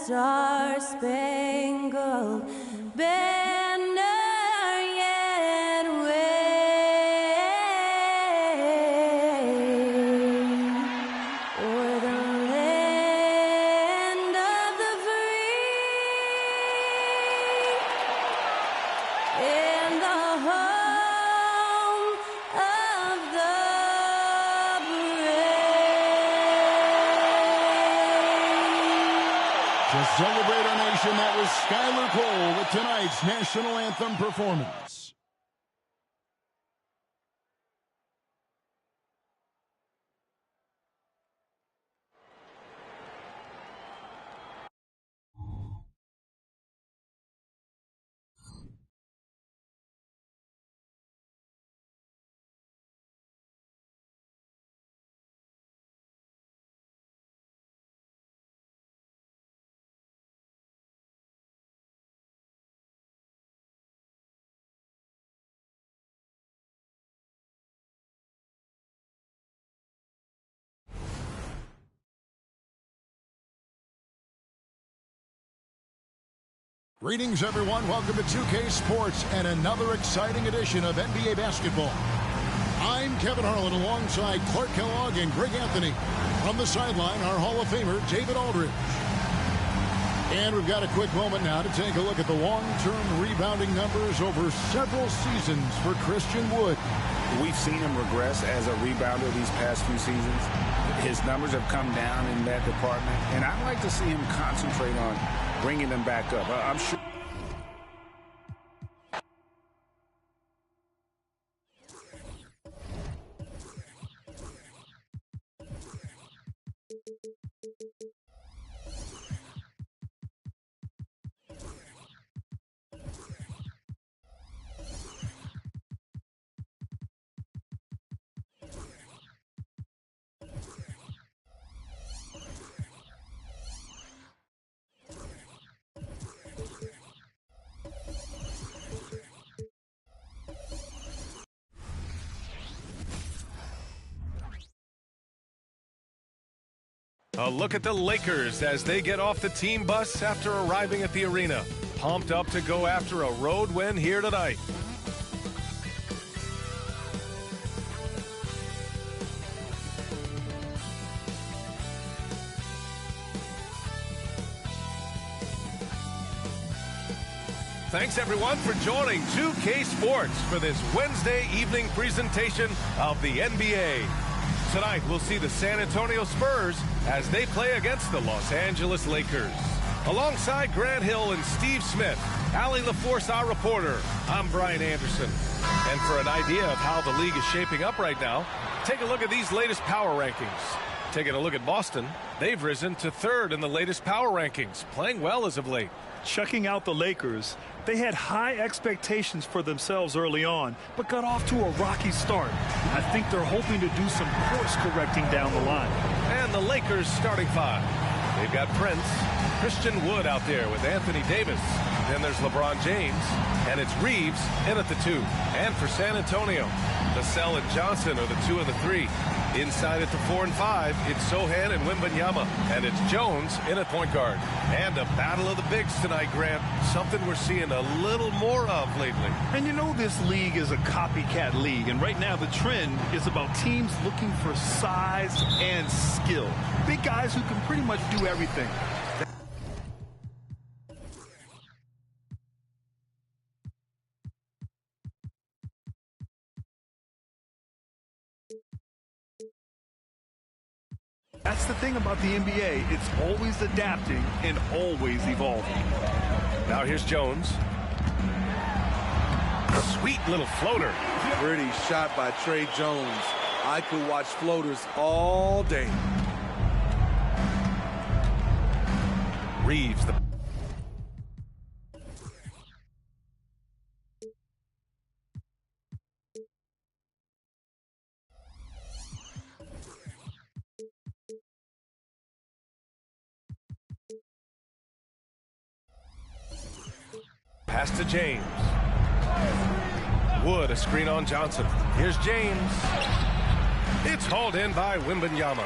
star-spangled banner yet wave o'er the land of the free and the home of the brave. To celebrate our nation, that was Skylar Cole with tonight's national anthem performance. Greetings, everyone. Welcome to 2K Sports and another exciting edition of NBA basketball. I'm Kevin Harlan alongside Clark Kellogg and Greg Anthony. On the sideline, our Hall of Famer, David Aldridge. And we've got a quick moment now to take a look at the long-term rebounding numbers over several seasons for Christian Wood. We've seen him regress as a rebounder these past few seasons. His numbers have come down in that department, and I'd like to see him concentrate on bringing them back up. I'm sure. A look at the Lakers as they get off the team bus after arriving at the arena. Pumped up to go after a road win here tonight. Thanks, everyone, for joining 2K Sports for this Wednesday evening presentation of the NBA. Tonight, we'll see the San Antonio Spurs as they play against the Los Angeles Lakers. Alongside Grant Hill and Steve Smith, Allie LaForce, our reporter, I'm Brian Anderson. And for an idea of how the league is shaping up right now, take a look at these latest power rankings. Taking a look at Boston, they've risen to third in the latest power rankings, playing well as of late. Checking out the Lakers, they had high expectations for themselves early on, but got off to a rocky start. I think they're hoping to do some course correcting down the line. And the Lakers starting five. They've got Prince, Christian Wood out there with Anthony Davis. Then there's LeBron James, and it's Reeves in at the 2. And for San Antonio, Vassell and Johnson are the 2 and the 3. Inside at the 4 and 5, it's Sohan and Wembanyama, and it's Jones in at point guard. And a battle of the bigs tonight, Grant. Something we're seeing a little more of lately. And you know this league is a copycat league, and right now the trend is about teams looking for size and skill. Big guys who can pretty much do everything. That's the thing about the NBA. It's always adapting and always evolving. Now here's Jones. Sweet little floater. Pretty shot by Trey Jones. I could watch floaters all day. Reeves. Pass to James. Wood, a screen on Johnson. Here's James. It's hauled in by Wembanyama.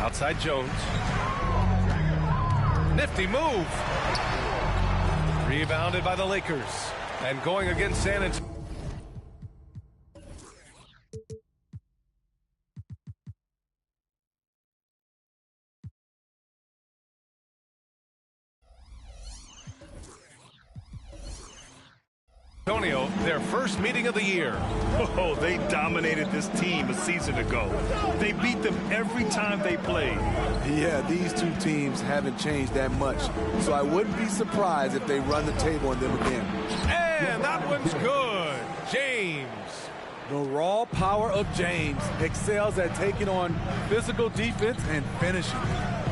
Outside Jones. Nifty move. Rebounded by the Lakers. And going against San Antonio. Their first meeting of the year. Oh, they dominated this team a season ago. They beat them every time they played. Yeah, these two teams haven't changed that much, so I wouldn't be surprised if they run the table on them again. And that one's good. James. The raw power of James excels at taking on physical defense and finishing.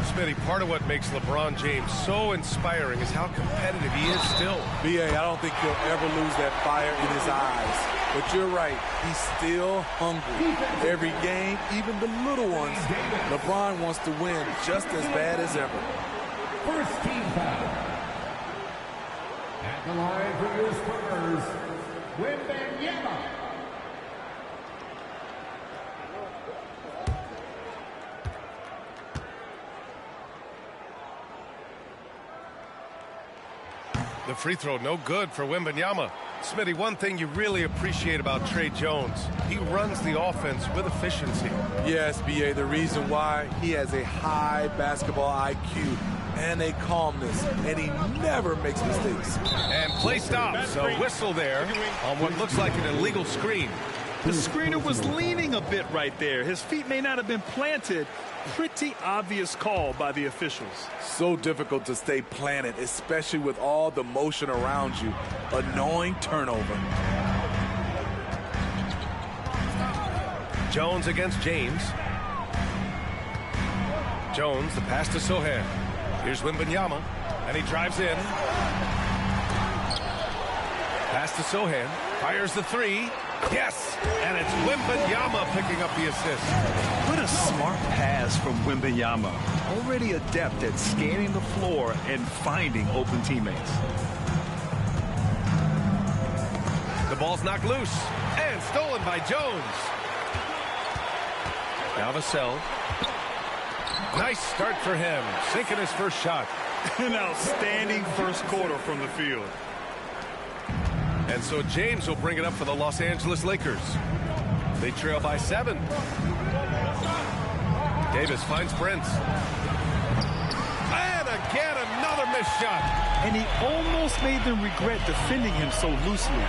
Smitty, part of what makes LeBron James so inspiring is how competitive he is still. B.A., I don't think he'll ever lose that fire in his eyes. But you're right, he's still hungry. Every game, even the little ones, LeBron wants to win just as bad as ever. First team foul. At the line for your Spurs, Wembanyama. The free throw, no good for Wembanyama. Smitty, one thing you really appreciate about Trey Jones, he runs the offense with efficiency. Yes, B.A., the reason why, he has a high basketball IQ and a calmness, and he never makes mistakes. And play stops, a whistle there on what looks like an illegal screen. The screener was leaning a bit right there. His feet may not have been planted. Pretty obvious call by the officials. So difficult to stay planted, especially with all the motion around you. Annoying turnover. Jones against James. Jones, the pass to Sohan. Here's Wembanyama, and he drives in. Pass to Sohan, fires the three. Yes, and it's Wembanyama picking up the assist. What a smart pass from Wembanyama. Already adept at scanning the floor and finding open teammates. The ball's knocked loose and stolen by Jones. Now Vassell. Nice start for him, sinking his first shot. An outstanding first quarter from the field. And so James will bring it up for the Los Angeles Lakers. They trail by 7. Davis finds Prince. And again, another missed shot. And he almost made them regret defending him so loosely.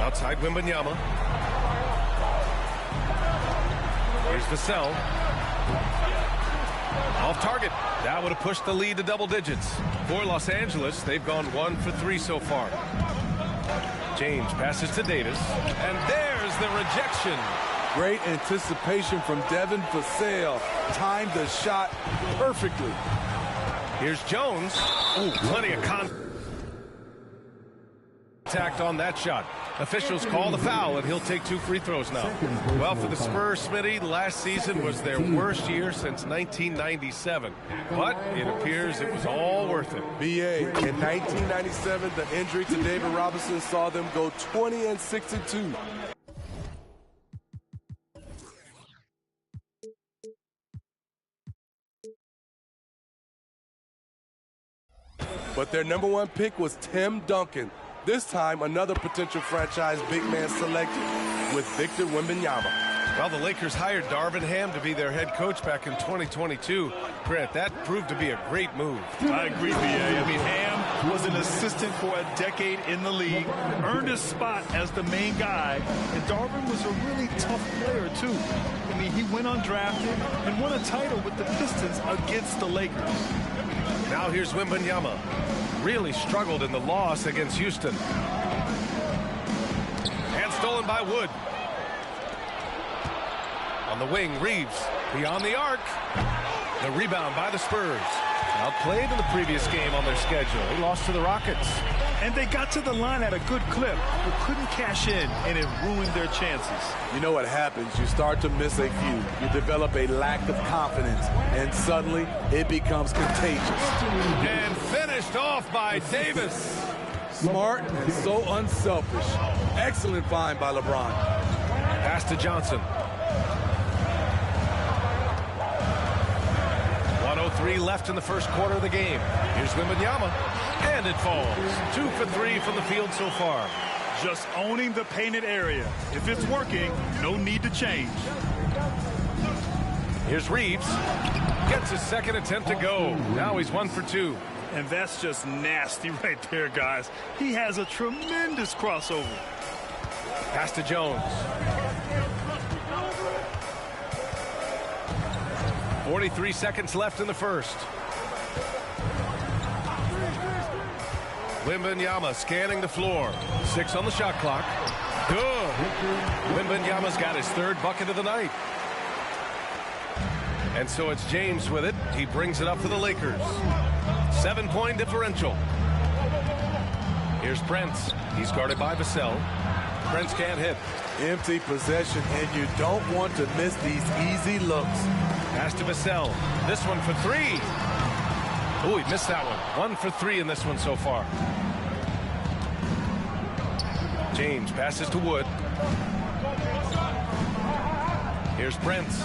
Outside Wembanyama. Here's Vassell. Off target. That would have pushed the lead to double digits. For Los Angeles, they've gone 1 for 3 so far. James passes to Davis, and there's the rejection. Great anticipation from Devin Vassell. Timed the shot perfectly. Here's Jones. Ooh, plenty of contact on that shot. Officials call the foul, and he'll take 2 free throws now. Well, for the Spurs, Smitty, last season was their worst year since 1997. But it appears it was all worth it. B.A., in 1997, the injury to David Robinson saw them go 20-62. But their #1 pick was Tim Duncan. This time, another potential franchise big man selected with Victor Wembanyama. Well, the Lakers hired Darvin Ham to be their head coach back in 2022. Grant, that proved to be a great move. I agree, B.A. I mean, Ham was an assistant for a decade in the league, earned his spot as the main guy, and Darvin was a really tough player, too. I mean, he went undrafted and won a title with the Pistons against the Lakers. Now here's Wembanyama. Really struggled in the loss against Houston. And stolen by Wood. On the wing, Reeves beyond the arc. The rebound by the Spurs. Outplayed in the previous game on their schedule. They lost to the Rockets. And they got to the line at a good clip, but couldn't cash in, and it ruined their chances. You know what happens? You start to miss a few. You develop a lack of confidence, and suddenly it becomes contagious. And finished off by Davis. Smart and so unselfish. Excellent find by LeBron. Pass to Johnson. 3 left in the first quarter of the game. Here's Wembanyama, and it falls. 2 for 3 from the field so far. Just owning the painted area. If it's working, no need to change. Here's Reeves. Gets his second attempt to go. Now he's 1 for 2. And that's just nasty right there, guys. He has a tremendous crossover. Pass to Jones. 43 seconds left in the first. Wembanyama scanning the floor. 6 on the shot clock. Good. Wembanyama's got his 3rd bucket of the night. And so it's James with it. He brings it up for the Lakers. 7-point differential. Here's Prince. He's guarded by Vassell. Prince can't hit. Empty possession, and you don't want to miss these easy looks. Pass to Vassell. This one for 3. Oh, he missed that one. 1 for 3 in this one so far. James passes to Wood. Here's Prince.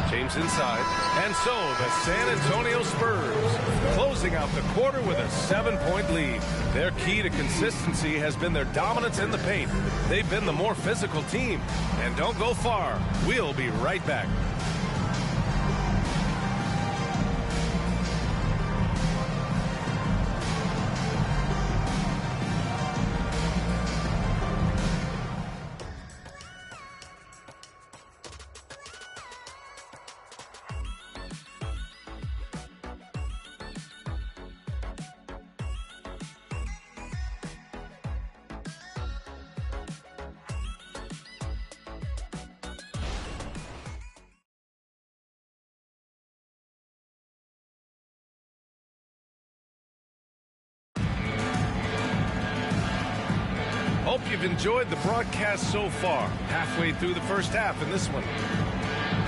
James inside. And so the San Antonio Spurs closing out the quarter with a 7-point lead. Their key to consistency has been their dominance in the paint. They've been the more physical team. And don't go far. We'll be right back. Hope you've enjoyed the broadcast so far. Halfway through the first half in this one.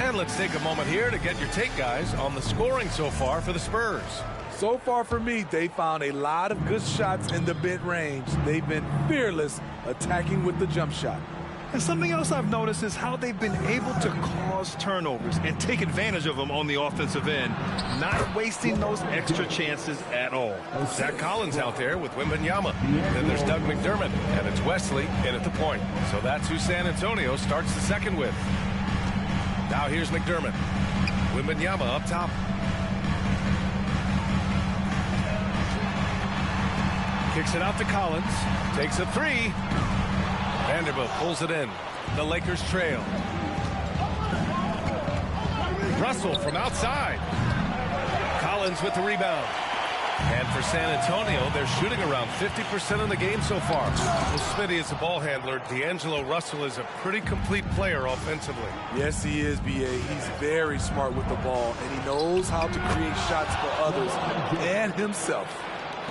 And let's take a moment here to get your take, guys, on the scoring so far for the Spurs. So far for me, they found a lot of good shots in the mid-range. They've been fearless attacking with the jump shot. And something else I've noticed is how they've been able to cause turnovers and take advantage of them on the offensive end, not wasting those extra chances at all. Zach Collins out there with Wembanyama. Then there's Doug McDermott, and it's Wesley in at the point. So that's who San Antonio starts the second with. Now here's McDermott. Wembanyama up top. Kicks it out to Collins. Takes a 3. Vanderbilt pulls it in. The Lakers trail. Russell from outside. Collins with the rebound. And for San Antonio, they're shooting around 50% in the game so far. Well, Smitty is a ball handler. D'Angelo Russell is a pretty complete player offensively. Yes, he is, B.A. He's very smart with the ball, and he knows how to create shots for others and himself.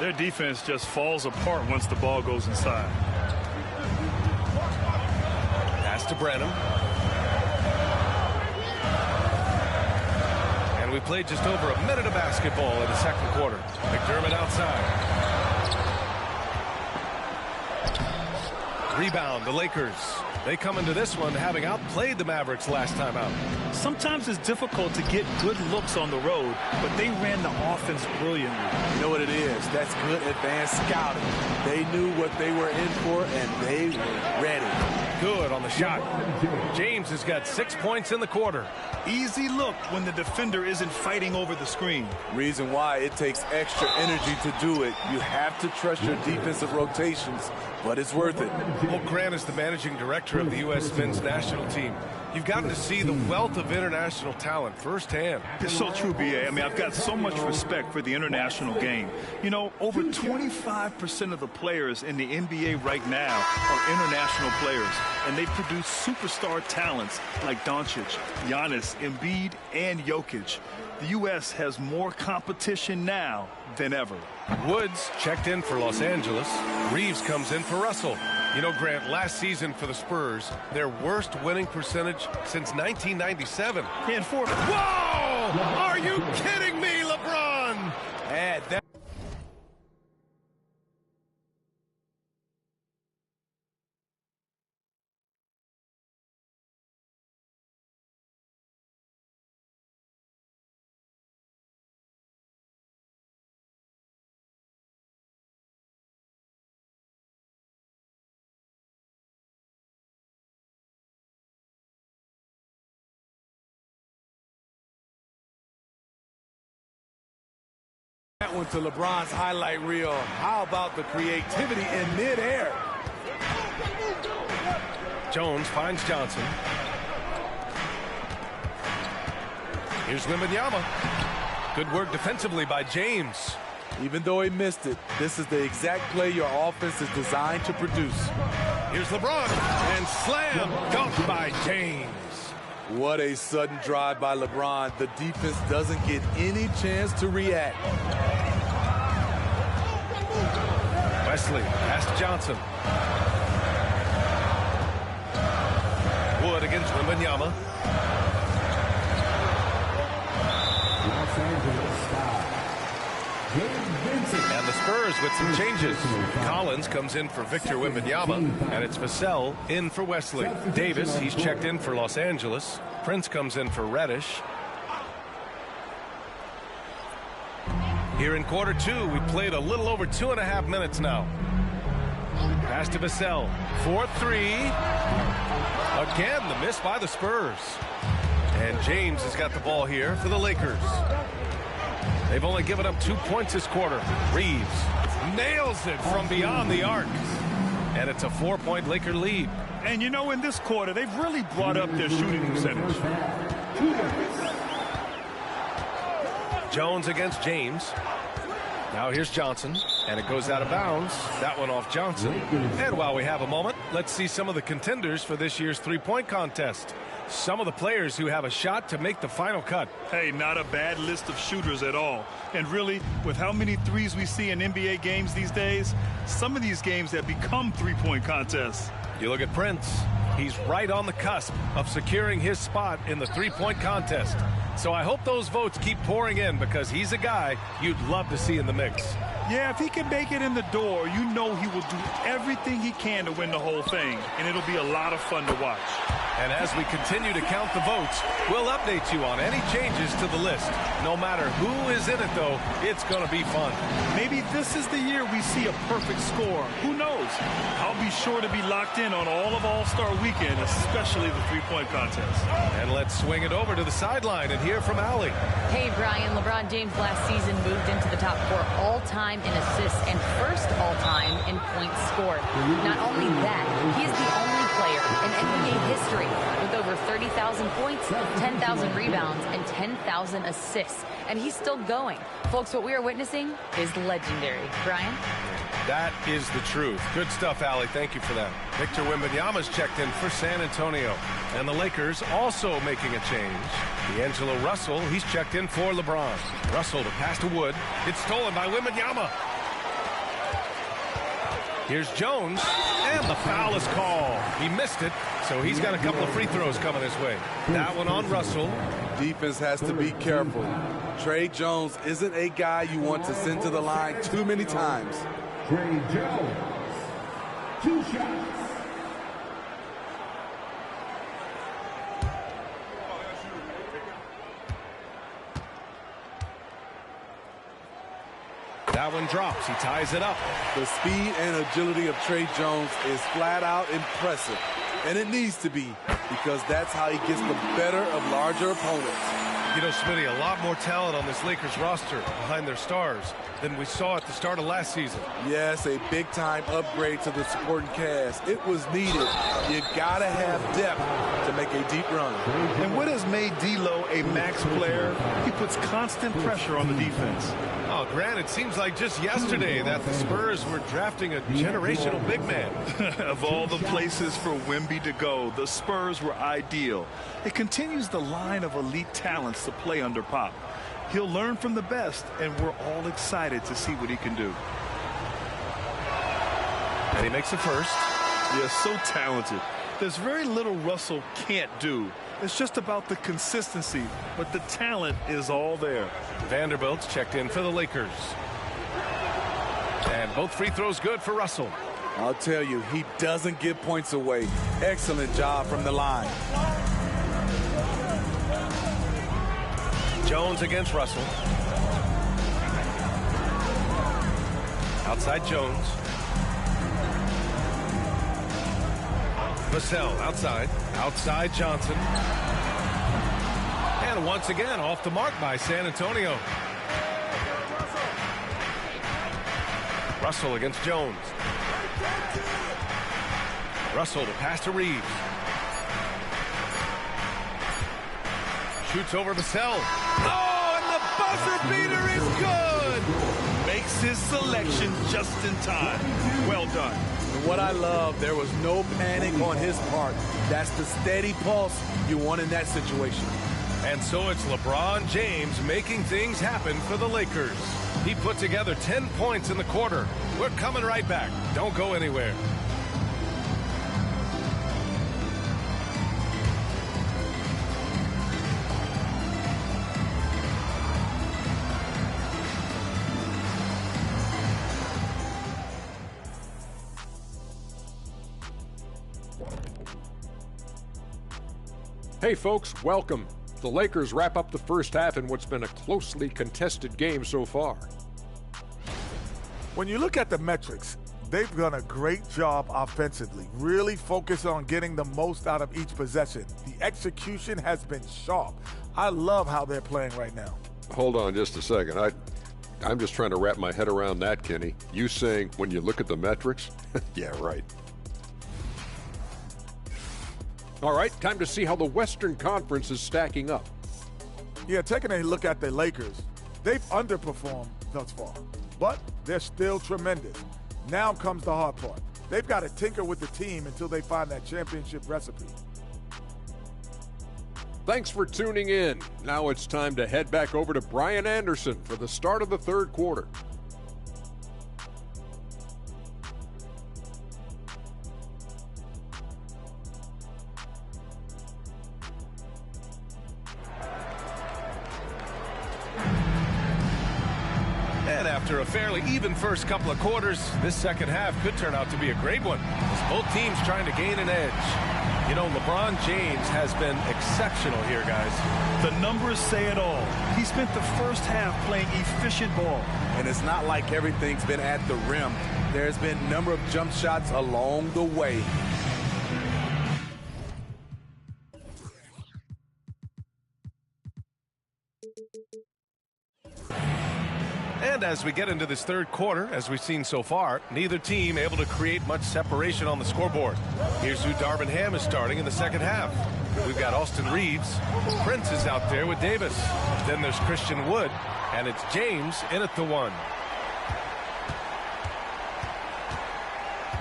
Their defense just falls apart once the ball goes inside. Pass to Brenham. And we played just over a minute of basketball in the second quarter. McDermott outside. Rebound, the Lakers. They come into this one having outplayed the Mavericks last time out. Sometimes it's difficult to get good looks on the road, but they ran the offense brilliantly. You know what it is? That's good advanced scouting. They knew what they were in for, and they were ready. Good on the shot. James has got 6 points in the quarter. Easy look when the defender isn't fighting over the screen. Reason why it takes extra energy to do it. You have to trust your defensive rotations, but it's worth it. Well, Grant is the managing director of the U.S. men's national team. You've gotten to see the wealth of international talent firsthand. It's so true, B.A. I mean, I've got so much respect for the international game. You know, over 25% of the players in the NBA right now are international players, and they produce superstar talents like Doncic, Giannis, Embiid, and Jokic. The U.S. has more competition now than ever. Woods checked in for Los Angeles. Reeves comes in for Russell. You know, Grant, last season for the Spurs, their worst winning percentage since 1997. And for Whoa! Are you kidding me, LeBron? And that that one to LeBron's highlight reel. How about the creativity in midair? Jones finds Johnson. Here's Wembanyama. Good work defensively by James. Even though he missed it, this is the exact play your offense is designed to produce. Here's LeBron, and slam dunk by James. What a sudden drive by LeBron. The defense doesn't get any chance to react. Wesley, pass to Johnson. Wood against Wembanyama. Los Angeles foul. Gabe Vincent. And the Spurs with some changes. Collins comes in for Victor Wembanyama, and it's Vassell in for Wesley. Davis, he's checked in for Los Angeles. Prince comes in for Reddish. Here in quarter two, we played a little over 2.5 minutes now. Pass to Vassell. 4-3. Again, the miss by the Spurs. And James has got the ball here for the Lakers. They've only given up 2 points this quarter. Reeves nails it from beyond the arc. And it's a 4-point Laker lead. And you know, in this quarter, they've really brought up their shooting percentage. Jones against James. Now here's Johnson, and it goes out of bounds. That one off Johnson. And while we have a moment, let's see some of the contenders for this year's three-point contest. Some of the players who have a shot to make the final cut. Hey, not a bad list of shooters at all. And really, with how many threes we see in NBA games these days, some of these games have become three-point contests. You look at Prince. He's right on the cusp of securing his spot in the three-point contest. So I hope those votes keep pouring in, because he's a guy you'd love to see in the mix. Yeah, if he can make it in the door, you know he will do everything he can to win the whole thing, and it'll be a lot of fun to watch. And as we continue to count the votes, we'll update you on any changes to the list. No matter who is in it, though, it's going to be fun. Maybe this is the year we see a perfect score. Who knows? I'll be sure to be locked in on all of All-Star Weekend, especially the three-point contest. And let's swing it over to the sideline and hear from Allie. Hey, Brian. LeBron James last season moved into the top 4 all-time in assists and first all-time in points scored. Not only that, he is the only player in NBA history with over 30,000 points, 10,000 rebounds, and 10,000 assists. And he's still going. Folks, what we are witnessing is legendary. Brian? That is the truth. Good stuff, Allie. Thank you for that. Victor Wembanyama's checked in for San Antonio. And the Lakers also making a change. D'Angelo Russell, he's checked in for LeBron. Russell to pass to Wood. It's stolen by Wembanyama. Here's Jones, and the foul is called. He missed it, so he's got a couple of free throws coming his way. That one on Russell. Defense has to be careful. Trey Jones isn't a guy you want to send to the line too many times. Trey Jones. 2 shots. That one drops. He ties it up. The speed and agility of Trey Jones is flat out impressive. And it needs to be, because that's how he gets the better of larger opponents. You know, Smitty, a lot more talent on this Lakers roster behind their stars than we saw at the start of last season. Yes, a big-time upgrade to the supporting cast. It was needed. You gotta have depth to make a deep run. And what has made D'Lo a max player? He puts constant pressure on the defense. Oh, Grant, it seems like just yesterday that the Spurs were drafting a generational big man. Of all the places for Wemby to go, the Spurs were ideal. It continues the line of elite talents to play under Pop. He'll learn from the best, and we're all excited to see what he can do. And he makes the first. Yeah, so talented. There's very little Russell can't do. It's just about the consistency, but the talent is all there. Vanderbilt's checked in for the Lakers. And both free throws good for Russell. I'll tell you, he doesn't give points away. Excellent job from the line. Jones against Russell. Outside Jones. Vassell outside. Outside Johnson. And once again off the mark by San Antonio. Russell against Jones. Russell to pass to Reeves. Shoots over Vassell. Oh, and the buzzer beater is good! Makes his selection just in time. Well done. And what I love, there was no panic on his part. That's the steady pulse you want in that situation. And so it's LeBron James making things happen for the Lakers. He put together 10 points in the quarter. We're coming right back. Don't go anywhere. Hey folks, welcome. The Lakers wrap up the first half in what's been a closely contested game so far. When you look at the metrics, they've done a great job offensively, really focused on getting the most out of each possession. The execution has been sharp. I love how they're playing right now. Hold on just a second. I'm just trying to wrap my head around that, Kenny. You saying when you look at the metrics? Yeah, right. All right, time to see how the Western Conference is stacking up. Yeah, taking a look at the Lakers, they've underperformed thus far, but they're still tremendous. Now comes the hard part. They've got to tinker with the team until they find that championship recipe. Thanks for tuning in. Now it's time to head back over to Brian Anderson for the start of the third quarter. And after a fairly even first couple of quarters, this second half could turn out to be a great one, as both teams trying to gain an edge. You know, LeBron James has been exceptional here, guys. The numbers say it all. He spent the first half playing efficient ball. And it's not like everything's been at the rim. There's been a number of jump shots along the way. And as we get into this third quarter, as we've seen so far, neither team able to create much separation on the scoreboard. Here's who Darvin Ham is starting in the second half. We've got Austin Reeves. Prince is out there with Davis. Then there's Christian Wood, and it's James in at the one.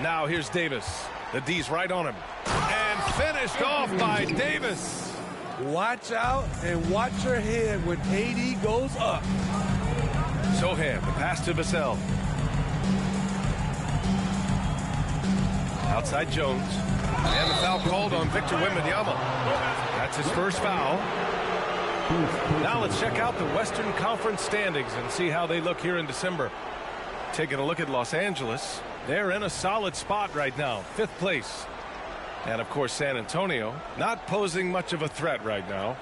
Now here's Davis. The D's right on him. And finished off by Davis. Watch out and watch your head when AD goes up. Sohan, the pass to Vassell. Outside Jones. And the foul called on Victor Wembanyama. That's his first foul. Now let's check out the Western Conference standings and see how they look here in December. Taking a look at Los Angeles. They're in a solid spot right now, 5th place. And of course San Antonio, not posing much of a threat right now.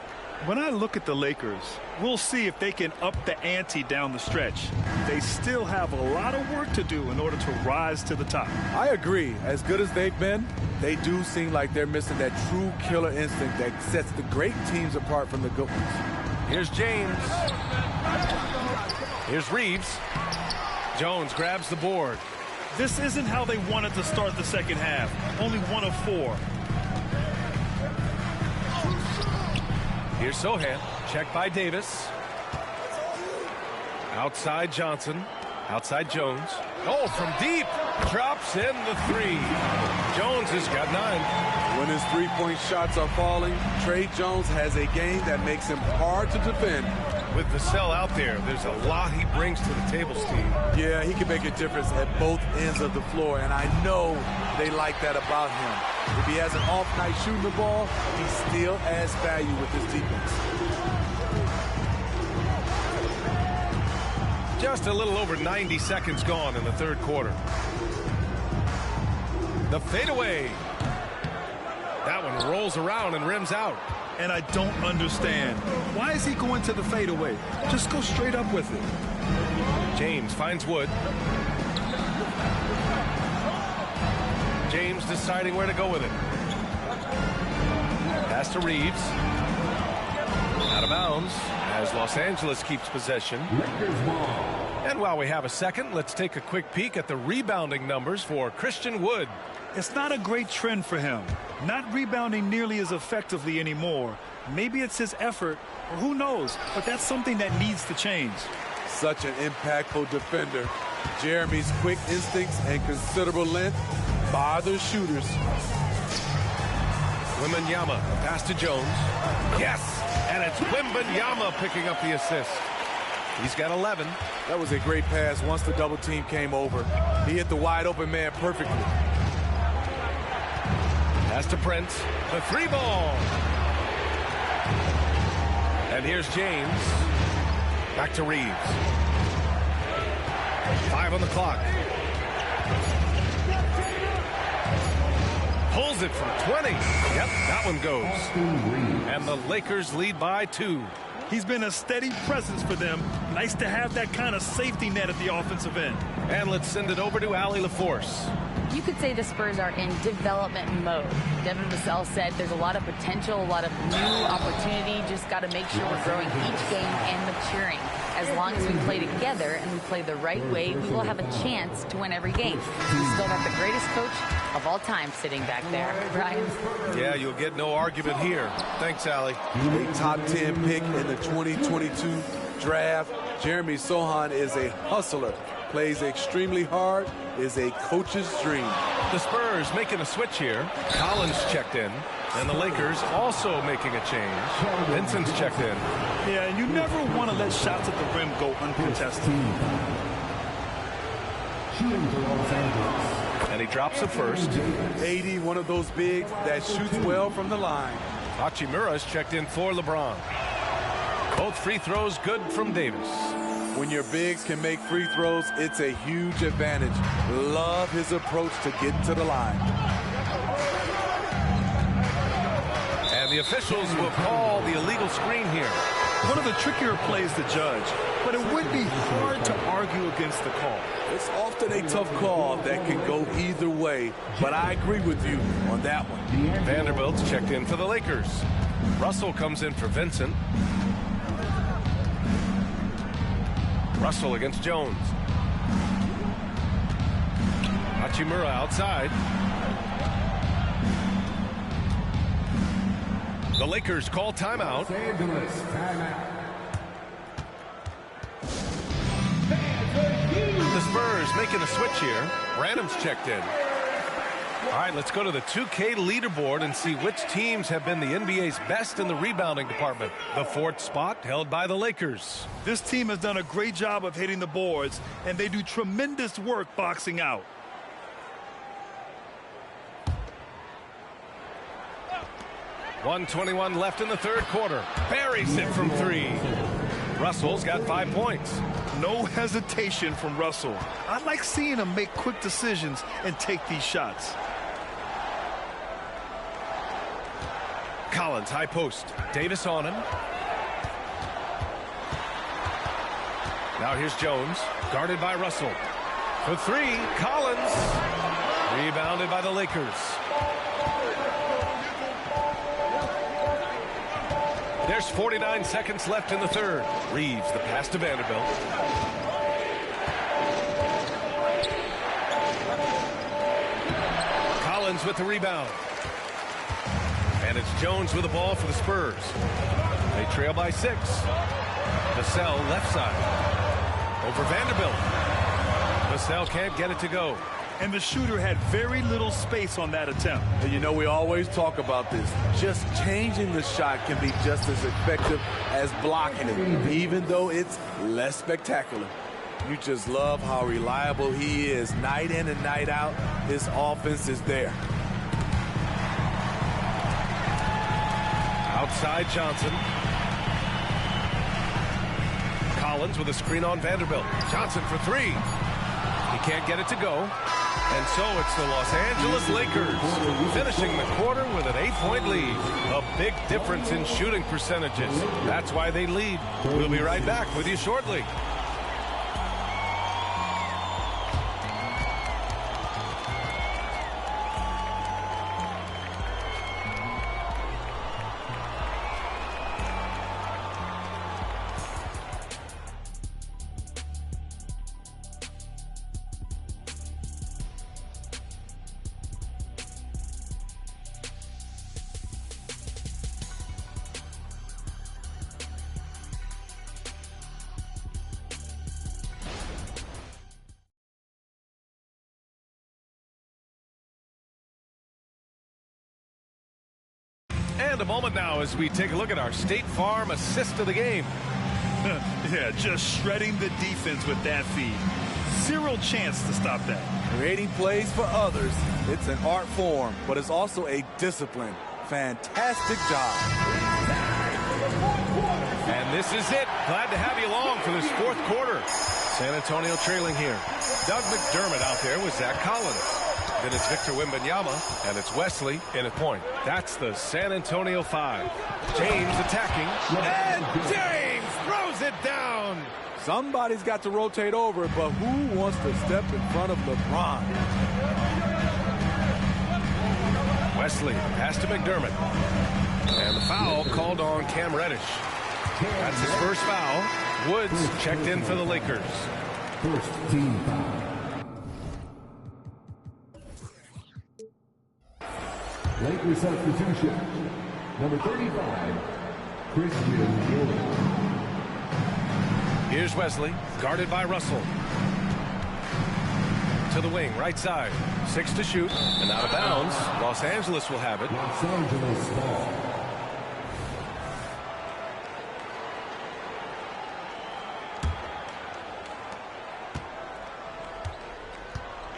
When I look at the Lakers, we'll see if they can up the ante down the stretch. They still have a lot of work to do in order to rise to the top. I agree. As good as they've been, they do seem like they're missing that true killer instinct that sets the great teams apart from the good ones. Here's James. Here's Reeves. Jones grabs the board. This isn't how they wanted to start the second half. Only 1 of 4. Here's Sohan, checked by Davis. Outside Johnson, outside Jones. Oh, from deep, drops in the 3. Jones has got 9. When his three-point shots are falling, Trey Jones has a game that makes him hard to defend. With Vassell out there, there's a lot he brings to the table, Steve. Yeah, he can make a difference at both ends of the floor, and I know they like that about him. If he has an off night shooting the ball, he still adds value with his defense. Just a little over 90 seconds gone in the third quarter. The fadeaway. That one rolls around and rims out. And I don't understand. Why is he going to the fadeaway? Just go straight up with it. James finds Wood. James deciding where to go with it. Pass to Reeves. Out of bounds as Los Angeles keeps possession. And while we have a second, let's take a quick peek at the rebounding numbers for Christian Wood. It's not a great trend for him. Not rebounding nearly as effectively anymore. Maybe it's his effort, or who knows, but that's something that needs to change. Such an impactful defender. Jeremy's quick instincts and considerable length bother shooters. Wembanyama, pass to Jones. Yes! And it's Wembanyama picking up the assist. He's got 11. That was a great pass once the double team came over. He hit the wide open man perfectly. Pass to Prince. The 3-ball. And here's James. Back to Reeves. 5 on the clock. Pulls it from 20. Yep, that one goes. And the Lakers lead by 2. He's been a steady presence for them. Nice to have that kind of safety net at the offensive end. And let's send it over to Allie LaForce. You could say the Spurs are in development mode. Devin Vassell said there's a lot of potential, a lot of new opportunity. Just got to make sure we're growing each game and maturing. As long as we play together and we play the right way, we will have a chance to win every game. We still got the greatest coach of all time sitting back there. Brian? Yeah, you'll get no argument here. Thanks, Allie. A top 10 pick in the 2022 draft. Jeremy Sohan is a hustler. Plays extremely hard, is a coach's dream. The Spurs making a switch here. Collins checked in. And the Lakers also making a change. Vincent's checked in. Yeah, and you never want to let shots at the rim go uncontested. And he drops it first. 80, one of those bigs that shoots well from the line. Hachimura's checked in for LeBron. Both free throws good from Davis. When your bigs can make free throws, it's a huge advantage. Love his approach to getting to the line. And the officials will call the illegal screen here. One of the trickier plays to judge, but it would be hard to argue against the call. It's often a tough call that can go either way, but I agree with you on that one. Vanderbilt's checked in for the Lakers. Russell comes in for Vincent. Russell against Jones. Hachimura outside. The Lakers call timeout. The Spurs making a switch here. Branham's checked in. All right, let's go to the 2K leaderboard and see which teams have been the NBA's best in the rebounding department. The 4th spot held by the Lakers. This team has done a great job of hitting the boards, and they do tremendous work boxing out. .121 left in the 3rd quarter. Buries it from 3. Russell's got 5 points. No hesitation from Russell. I like seeing him make quick decisions and take these shots. Collins, high post. Davis on him. Now here's Jones, guarded by Russell. For 3, Collins. Rebounded by the Lakers. There's 49 seconds left in the 3rd. Reeves, the pass to Vanderbilt. Collins with the rebound. And it's Jones with the ball for the Spurs. They trail by 6. Vassell left side. Over Vanderbilt. Vassell can't get it to go. And the shooter had very little space on that attempt. And you know, we always talk about this. Just changing the shot can be just as effective as blocking it, even though it's less spectacular. You just love how reliable he is. Night in and night out, his offense is there. Outside Johnson. Collins with a screen on Vanderbilt. Johnson for 3. He can't get it to go. And so it's the Los Angeles Lakers finishing the quarter with an 8-point lead. A big difference in shooting percentages. That's why they lead. We'll be right back with you shortly. And a moment now as we take a look at our State Farm assist of the game. Yeah, just shredding the defense with that feed. Zero chance to stop that. Creating plays for others. It's an art form, but it's also a discipline. Fantastic job. And this is it. Glad to have you along for this fourth quarter. San Antonio trailing here. Doug McDermott out there with Zach Collins. Then it's Victor Wembanyama, and it's Wesley in a point. That's the San Antonio 5. James attacking, and James throws it down. Somebody's got to rotate over, but who wants to step in front of LeBron? Wesley pass to McDermott. And the foul called on Cam Reddish. That's his first foul. Woods checked in for the Lakers. First team foul. Lakers substitution. Number 35, Christian Jordan. Here's Wesley, guarded by Russell. To the wing, right side. 6 to shoot, and out of bounds. Los Angeles will have it. Los Angeles ball.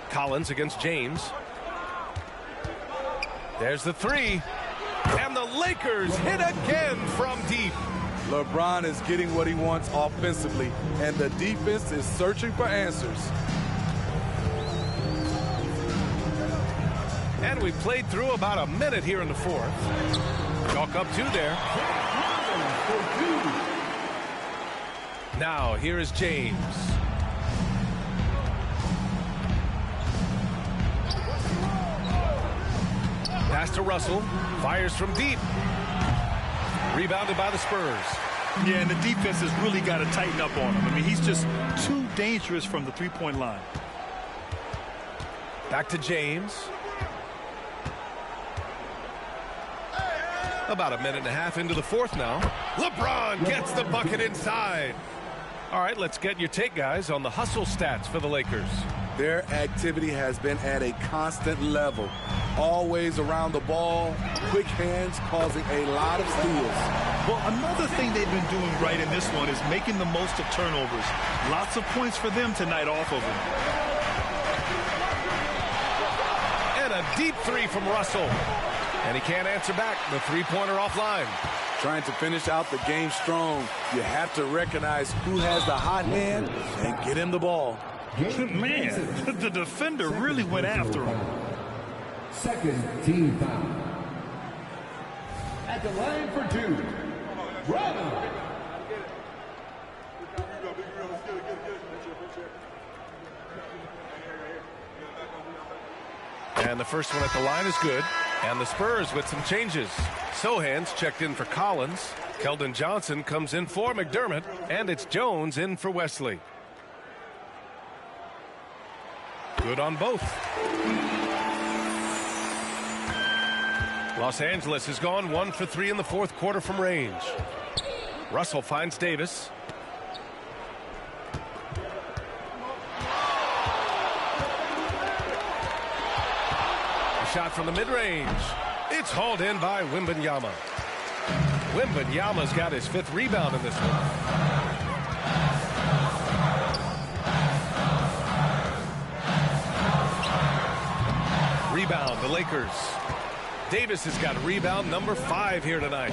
Collins against James. There's the 3. And the Lakers hit again from deep. LeBron is getting what he wants offensively, and the defense is searching for answers. And we played through about a minute here in the fourth. Chalk up 2 there. Now, here is James. Pass to Russell. Fires from deep. Rebounded by the Spurs. Yeah, and the defense has really got to tighten up on him. I mean, he's just too dangerous from the three-point line. Back to James. About a minute and a half into the fourth now. LeBron gets the bucket inside. All right, let's get your take, guys, on the hustle stats for the Lakers. Their activity has been at a constant level. Always around the ball, quick hands causing a lot of steals. Well, another thing they've been doing right in this one is making the most of turnovers. Lots of points for them tonight off of them. And a deep 3 from Russell. And he can't answer back. The three-pointer offline. Trying to finish out the game strong, you have to recognize who has the hot hand and get him the ball. Man, the defender really went after him. Second team foul. At the line for 2, Brother. And the first one at the line is good. And the Spurs with some changes. Sohan's checked in for Collins. Keldon Johnson comes in for McDermott. And it's Jones in for Wesley. Good on both. Los Angeles has gone 1 for 3 in the fourth quarter from range. Russell finds Davis. Shot from the mid-range. It's hauled in by Wembanyama. Wembanyama's got his 5th rebound in this one. Rebound, the Lakers. Davis has got rebound number 5 here tonight.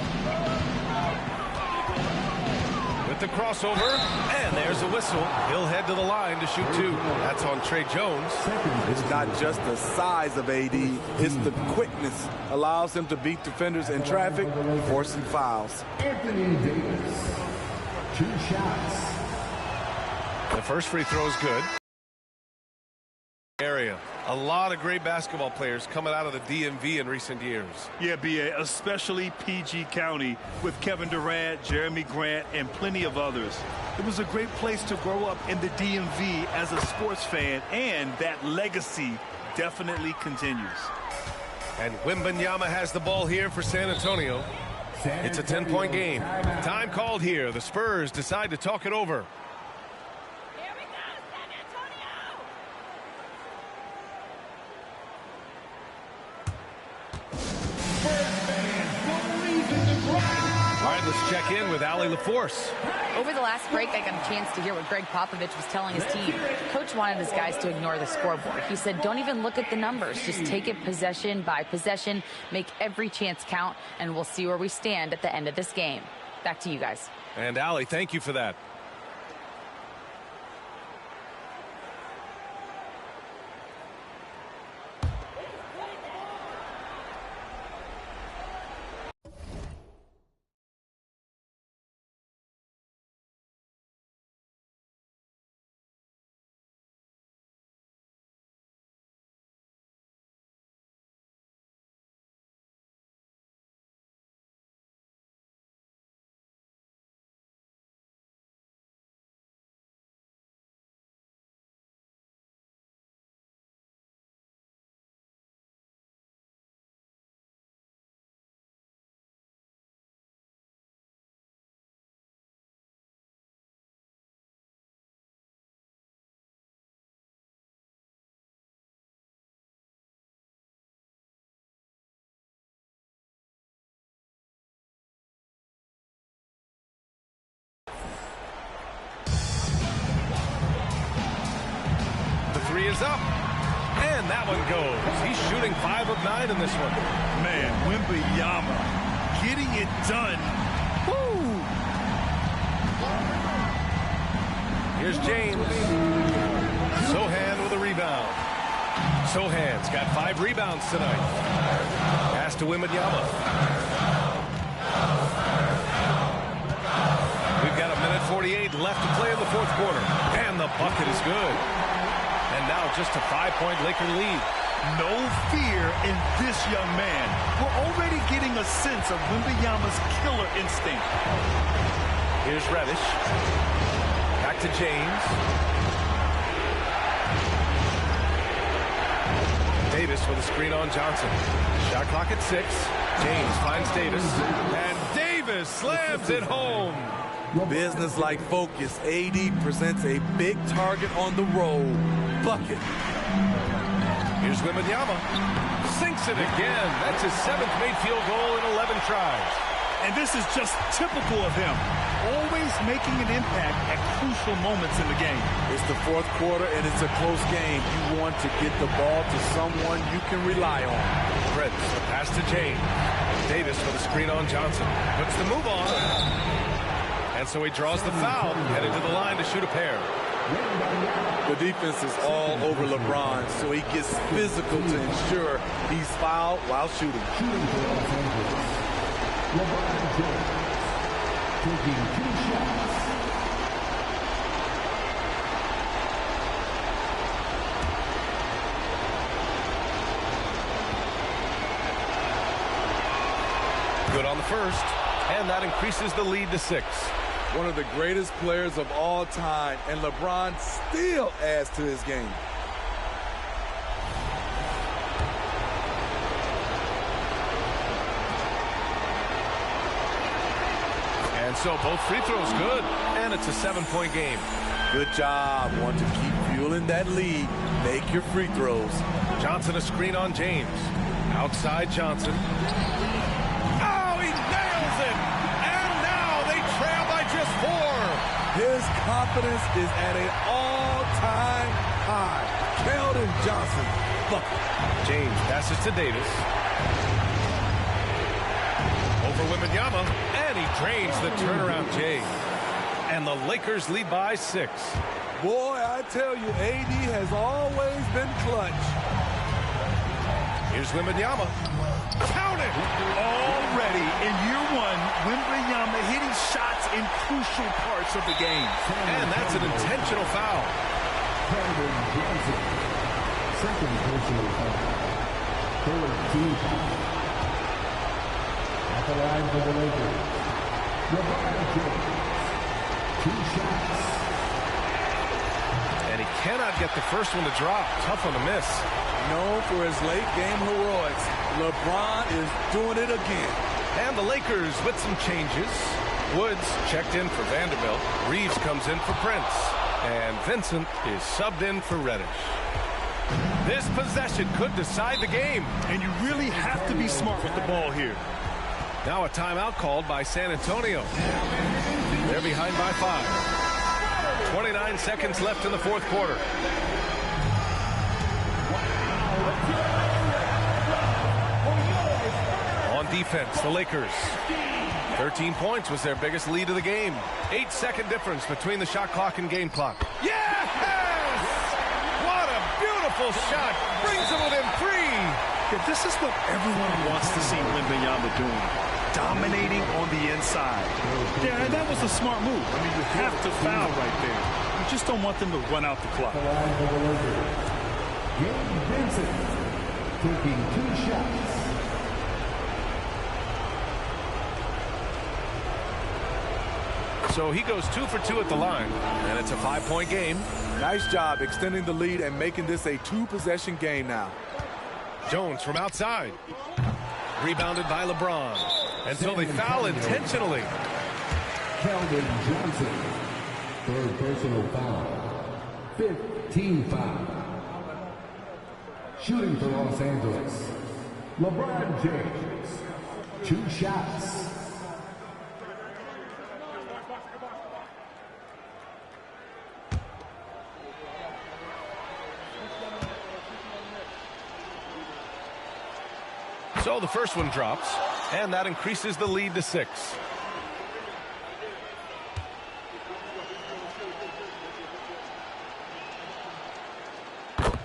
With the crossover, and there's a whistle. He'll head to the line to shoot 2. That's on Trey Jones. It's not just the size of AD, it's the quickness. Allows him to beat defenders in traffic, forcing fouls. Anthony Davis. 2 shots. The first free throw is good. Area. A lot of great basketball players coming out of the DMV in recent years. Yeah, B.A., especially PG County with Kevin Durant, Jeremy Grant, and plenty of others. It was a great place to grow up in the DMV as a sports fan, and that legacy definitely continues. And Wembanyama has the ball here for San Antonio. It's a 10-point game. Time called here. The Spurs decide to talk it over. let's check in with Allie LaForce. Over the last break, I got a chance to hear what Greg Popovich was telling his team. Coach wanted his guys to ignore the scoreboard. He said, don't even look at the numbers. Just take it possession by possession, make every chance count, and we'll see where we stand at the end of this game. Back to you guys. And Allie, thank you for that. Three is up, and that one goes. He's shooting 5 of 9 in this one. Man, Wembanyama getting it done. Woo! Here's James. Sohan with a rebound. Sohan's got 5 rebounds tonight. Pass to Wembanyama. We've got 1:48 left to play in the fourth quarter, and the bucket is good. And now just a 5-point Laker lead. No fear in this young man. We're already getting a sense of Wembanyama's killer instinct. Here's Reddish. Back to James. Davis with a screen on Johnson. Shot clock at 6. James finds Davis. And Davis slams it home. Business-like focus. AD presents a big target on the roll. Bucket. Here's Wembanyama. Sinks it again. That's his 7th made field goal in 11 tries. And this is just typical of him. Always making an impact at crucial moments in the game. It's the fourth quarter, and it's a close game. You want to get the ball to someone you can rely on. Prince, the pass to James. Davis with a screen on Johnson. Puts the move on. And so he draws the foul, headed to the line to shoot a pair. The defense is all over LeBron, so he gets physical to ensure he's fouled while shooting. Good on the first, and that increases the lead to 6. One of the greatest players of all time, and LeBron still adds to his game. And so both free throws good, and it's a 7-point game. Good job. Want to keep fueling that lead. Make your free throws. Johnson a screen on James. Outside Johnson. Oh, he nails it! And now they trail by just 4. His confidence is at an all-time high. Keldon Johnson. Bucket. James passes to Davis. Over Wembanyama, and he drains the turnaround J. And the Lakers lead by 6. Boy, I tell you, AD has always been clutch. Here's Wembanyama. Count it! Already in year 1, Wembanyama hitting shots in crucial parts of the game. And that's an intentional foul. Second personal foul. 13. At the line for the Lakers. LeBron James. 2 shots. And he cannot get the first one to drop. Tough one to miss. Known for his late game heroics, LeBron is doing it again. And the Lakers with some changes. Woods checked in for Vanderbilt. Reeves comes in for Prince. And Vincent is subbed in for Reddish. This possession could decide the game. And you really have to be smart with the ball here. Now a timeout called by San Antonio. They're behind by 5. 29 seconds left in the fourth quarter. On defense, the Lakers. 13 points was their biggest lead of the game. 8-second difference between the shot clock and game clock. Yes! What a beautiful shot. Brings them within 3. Yeah, this is what everyone wants to see Wembanyama doing. Dominating on the inside. Yeah, and that was a smart move. I mean, you have to foul right there. You just don't want them to run out the clock. Gabe Vincent taking 2 shots. So he goes 2 for 2 at the line, and it's a 5-point game. Nice job extending the lead and making this a 2-possession game now. Jones from outside. Rebounded by LeBron. Until they foul intentionally. Keldon Johnson. 3rd personal foul. 15 foul. Shooting for Los Angeles. LeBron James. 2 shots. So the first one drops, and that increases the lead to 6.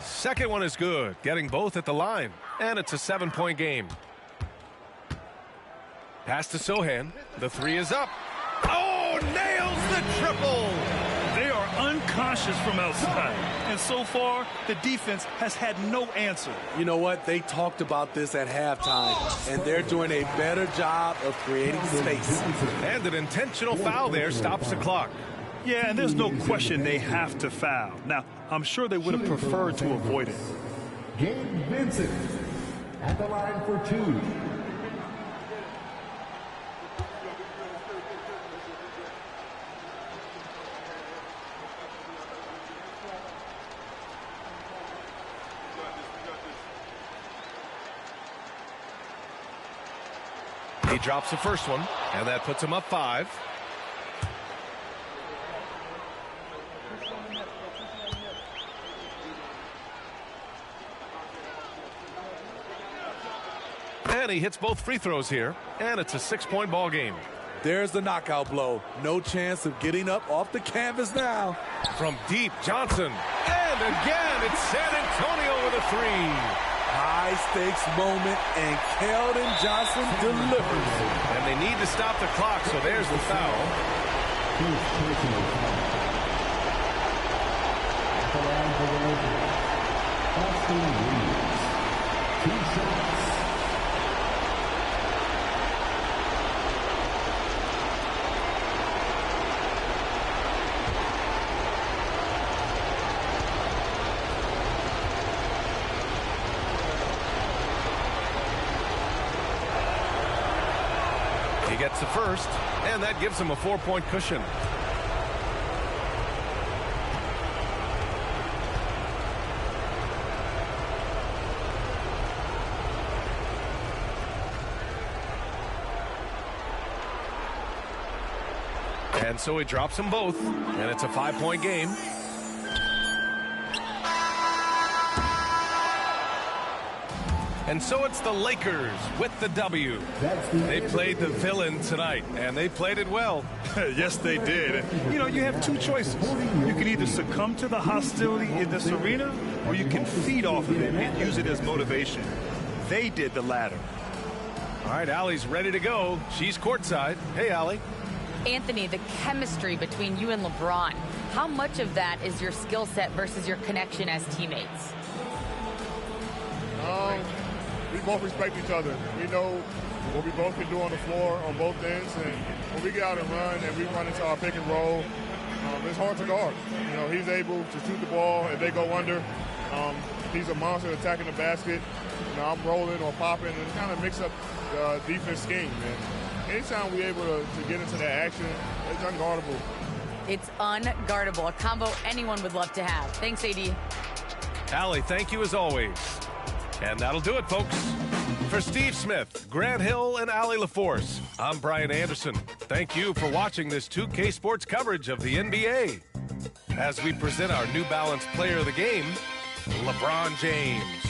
Second one is good, getting both at the line, and it's a 7-point game. Pass to Sohan. The 3 is up. Oh, nails the triple! They are unconscious from outside, and so far the defense has had no answer. You know what? They talked about this at halftime, and they're doing a better job of creating space. And an intentional foul there stops the clock. Yeah, and there's no question they have to foul. Now, I'm sure they would have preferred to avoid it. Gabe Vincent at the line for 2. He drops the first one, and that puts him up 5. And he hits both free throws here, and it's a 6-point ball game. There's the knockout blow. No chance of getting up off the canvas now. From deep, Johnson. And again, it's San Antonio with a 3. High-stakes moment, and Keldon Johnson delivers. And they need to stop the clock, so there's the foul. He gets the first, and that gives him a 4-point cushion. And so he drops them both, and it's a 5-point game. And so it's the Lakers with the W. They played the villain tonight, and they played it well. Yes, they did. You know, you have 2 choices. You can either succumb to the hostility in this arena, or you can feed off of it and use it as motivation. They did the latter. All right, Allie's ready to go. She's courtside. Hey, Allie. Anthony, the chemistry between you and LeBron, how much of that is your skill set versus your connection as teammates? We both respect each other. We know what we both can do on the floor on both ends, and when we get out and run and we run into our pick and roll, it's hard to guard. You know, he's able to shoot the ball if they go under. He's a monster attacking the basket. You know, I'm rolling or popping and kind of mix up the defense scheme. And anytime we're able to get into that action, it's unguardable. It's unguardable, a combo anyone would love to have. Thanks, AD. Allie, thank you as always. And that'll do it, folks. For Steve Smith, Grant Hill, and Allie LaForce, I'm Brian Anderson. Thank you for watching this 2K Sports coverage of the NBA. As we present our New Balance Player of the Game, LeBron James.